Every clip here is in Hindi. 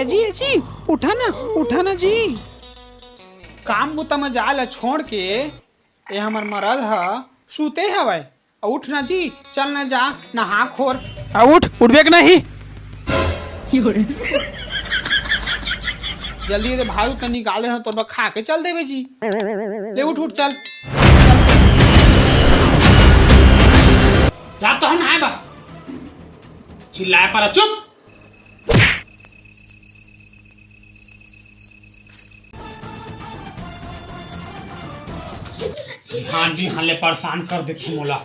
जी उठा ना जी। काम बुता में जाला छोड़ के ये हमार मरद ह सूते हवय। उठ ना जी, चल ना जा नहा खोर। उठबे के नहीं। जल्दी से भालू तो निकाल दे तो खा के चल देवे जी। ले उठ चल जा तो हम आए बा चिल्लाए पर चुप। हाँ जी हाँ ले परेशान कर देखी मोला।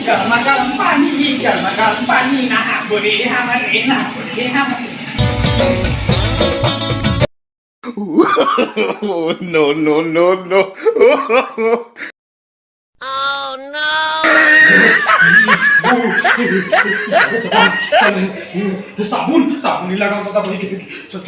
गर्मा गर्म पानी नहा बोले हमारे ना बोले हमारे। No. Oh no! साबुन ही लगा पता बड़ी चल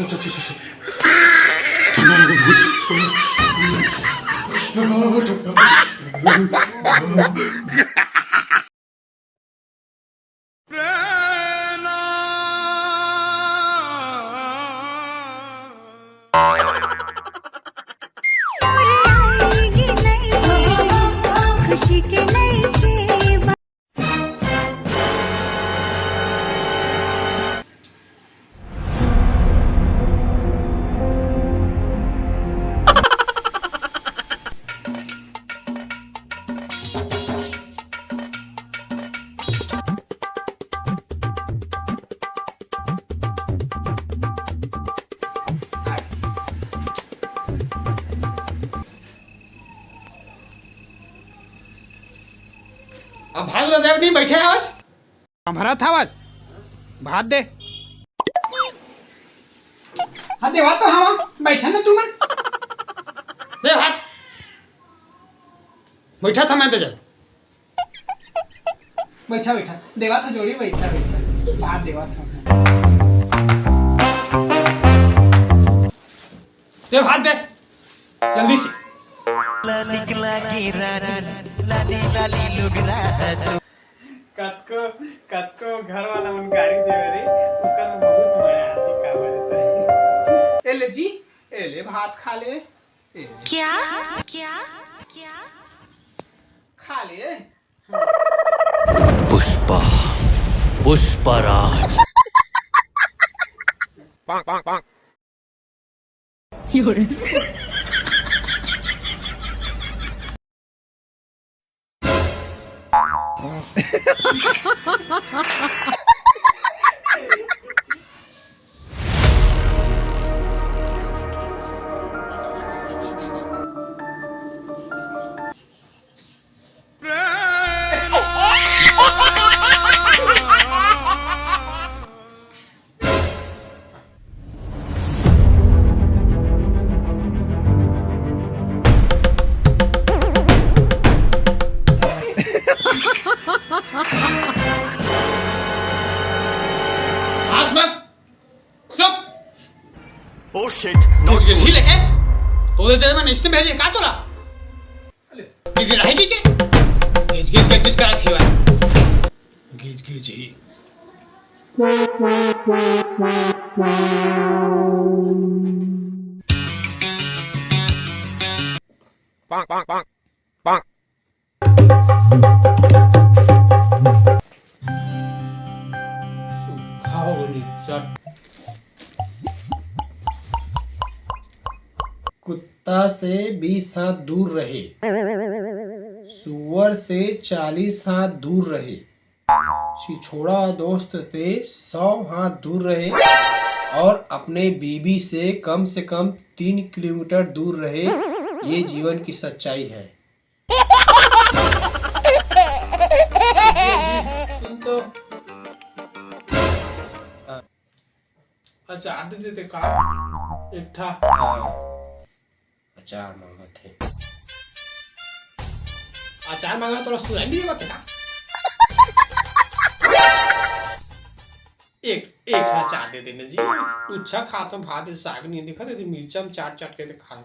खुशी के लेके अब भाग देव नहीं बैठे आज हमारा था आवाज भात दे। हाँ देवा तो हम बैठा ना तू मन दे भात बैठा था मैं तो चल बैठा देवा था जोड़ी बैठा भात देवा था। दे भात दे जल्दी से। कतको घर वाला मन गाड़ी देवे रे ओकर में बहुत मजा आती का बरे। एले जी एले भात खा ले। क्या खा ले। पुष्पराज घिस लेके तो दे मैं निश्चित भेजे का तोला घिस रहेगी के घिस करा थी भाई घिस ही Bonk. खाओ गोली चल। कुत्ता से 20 हाथ दूर रहे, सुअर से 40 हाथ दूर रहे, छिछोड़ा दोस्त से 100 हाथ दूर रहे और अपने बीबी से कम 3 किलोमीटर दूर रहे। ये जीवन की सच्चाई है। तो अचार दे देते का एक था अचार मांगा थे। अचार मांगा तो सुनाई नहीं बता एक अचार दे देना जी। अच्छा खा तो भात साग नहीं दिखा दे मिर्चा में चाट के दे खा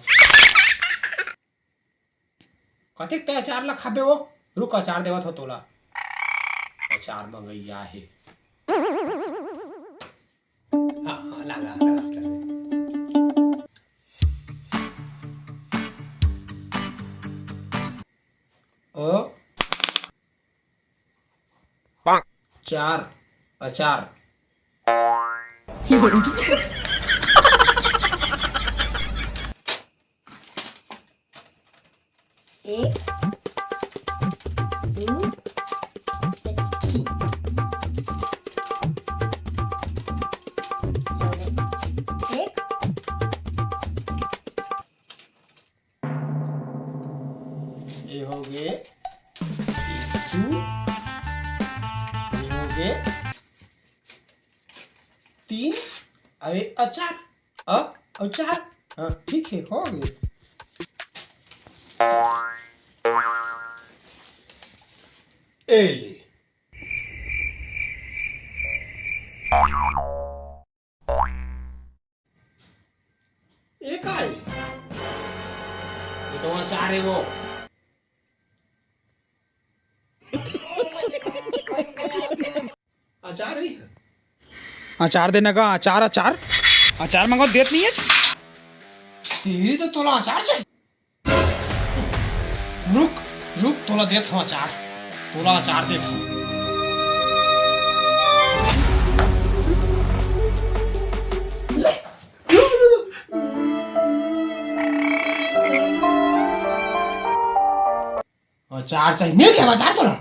कते ते अचार ला खाबे वो रुक अचार देवत हो तोला अचार मंगैया है। हाँ हाँ ला ला ला ला। चार अचार। एक दो तीन एक ये हो गए दो, ये हो गए तीन, अरे अचार अचार। हाँ ठीक है, हो गए। ए ले एक आए, ये तो अचार है वो। अचार ही है। अचार देने का अचार अचार अचार मंगाओ देत नहीं है। तेरी तो तोला अचार चाहिए। रुक रुक, तोला देत हूँ अचार, तोला अचार देत हूँ। अचार चाहिए, मिल गया अचार तोला।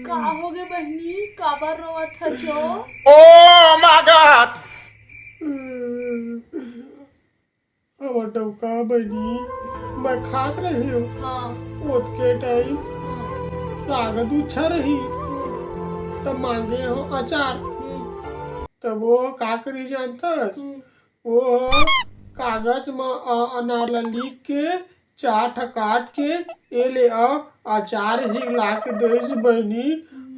का हो गए बहनी, काबर रोवत है जो? Oh my God! अब टौका बनी मैं खात रही हूँ। हाँ ओत के टाइम लागत अच्छा रही, तब मांगे हो अचार। तब वो का करी जानता, वो कागज में अनार ला लिख के चाट काट के ए ले अचार ही ला के देश बनी।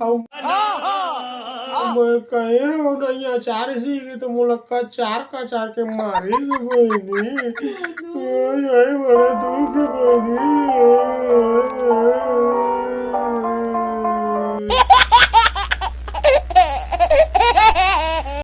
और मैं कहे हो नहीं अचार ही के तो मुलक्का चार का चार के मारे बनी। यही बड़ा दुख बनी।